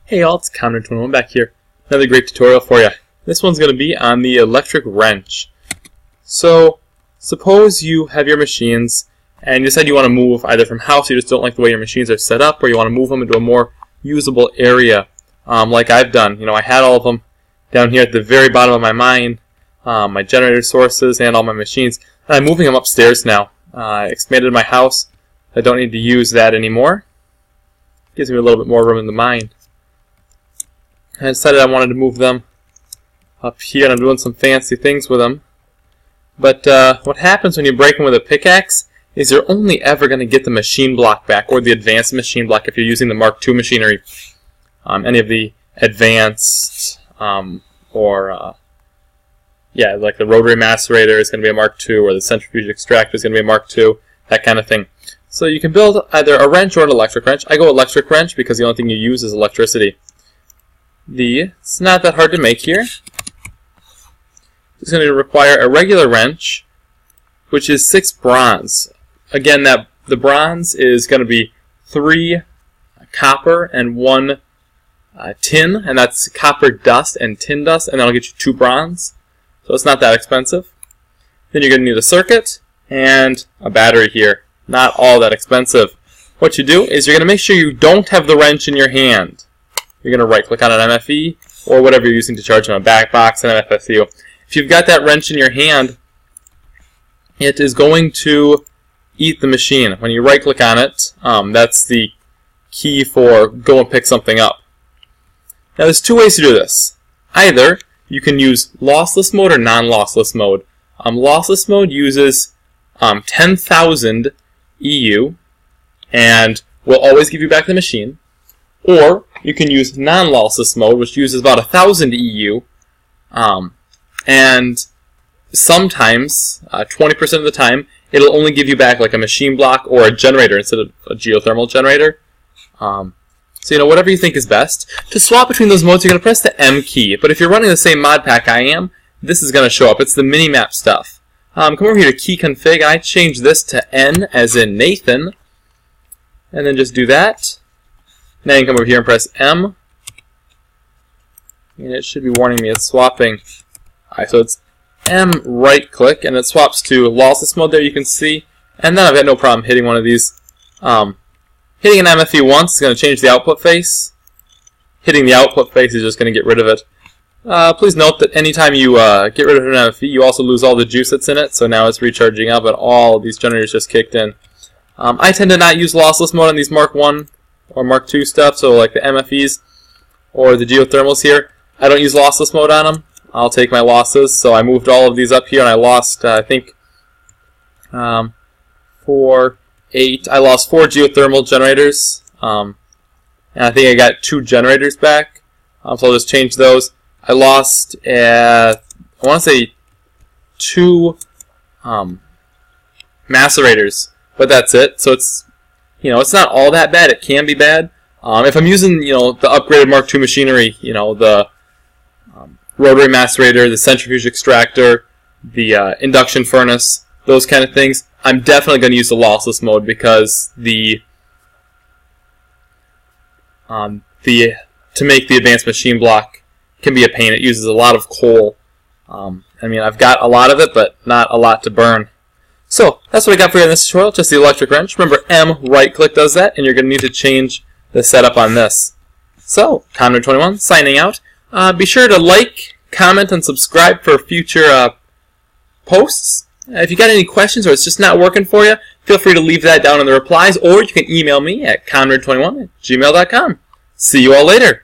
Hey all, it's Conrad21 back here. Another great tutorial for you. This one's going to be on the electric wrench. So, suppose you have your machines and you decide you want to move either from house, you just don't like the way your machines are set up, or you want to move them into a more usable area, like I've done. You know, I had all of them down here at the very bottom of my mine, my generator sources and all my machines. And I'm moving them upstairs now. I expanded my house. I don't need to use that anymore. Gives me a little bit more room in the mine. I decided I wanted to move them up here, and I'm doing some fancy things with them. But what happens when you break them with a pickaxe is you're only ever going to get the machine block back, or the advanced machine block if you're using the Mark II machinery. Any of the advanced, like the rotary macerator is going to be a Mark II, or the centrifuge extractor is going to be a Mark II, that kind of thing. So you can build either a wrench or an electric wrench. I go electric wrench because the only thing you use is electricity. It's not that hard to make here. It's going to require a regular wrench, which is 6 bronze. Again, the bronze is going to be 3 copper and 1 tin, and that's copper dust and tin dust, and that'll get you 2 bronze. So it's not that expensive. Then you're going to need a circuit and a battery here. Not all that expensive. What you do is you're going to make sure you don't have the wrench in your hand. You're going to right-click on an MFE, or whatever you're using to charge on a back box, an MFSU. If you've got that wrench in your hand, it is going to eat the machine. When you right-click on it, that's the key for go and pick something up. Now there's 2 ways to do this. Either you can use lossless mode or non-lossless mode. Lossless mode uses 10,000 EU and will always give you back the machine. Or you can use non-lossless mode, which uses about 1,000 EU, and sometimes, 20% of the time, it'll only give you back like a machine block or a generator instead of a geothermal generator. So you know, whatever you think is best. To swap between those modes, you're going to press the M key. But if you're running the same mod pack I am, this is going to show up. It's the mini-map stuff. Come over here to key config, and I change this to N as in Nathan, and then just do that. Now you can come over here and press M, and it should be warning me it's swapping. Alright, so it's M right-click, and it swaps to lossless mode there, you can see. And then I've got no problem hitting one of these. Hitting an MFE once is going to change the output face. Hitting the output face is just going to get rid of it. Please note that anytime you get rid of an MFE, you also lose all the juice that's in it, so now it's recharging up, and all these generators just kicked in. I tend to not use lossless mode on these Mark I or Mark II stuff, so like the MFEs or the geothermals here, I don't use lossless mode on them. I'll take my losses, so I moved all of these up here, and I lost, I think, 8. I lost 4 geothermal generators, and I think I got 2 generators back, so I'll just change those. I lost, I want to say 2 macerators, but that's it. So it's, you know, it's not all that bad. It can be bad. If I'm using, you know, the upgraded Mark II machinery, you know, the rotary macerator, the centrifuge extractor, the induction furnace, those kind of things, I'm definitely going to use the lossless mode because to make the advanced machine block can be a pain. It uses a lot of coal. I mean, I've got a lot of it, but not a lot to burn. So, that's what I got for you in this tutorial, just the electric wrench. Remember, M right-click does that, and you're going to need to change the setup on this. So, Conrad21 signing out. Be sure to like, comment, and subscribe for future posts. If you got any questions or it's just not working for you, feel free to leave that down in the replies, or you can email me at conrad21@gmail.com. See you all later.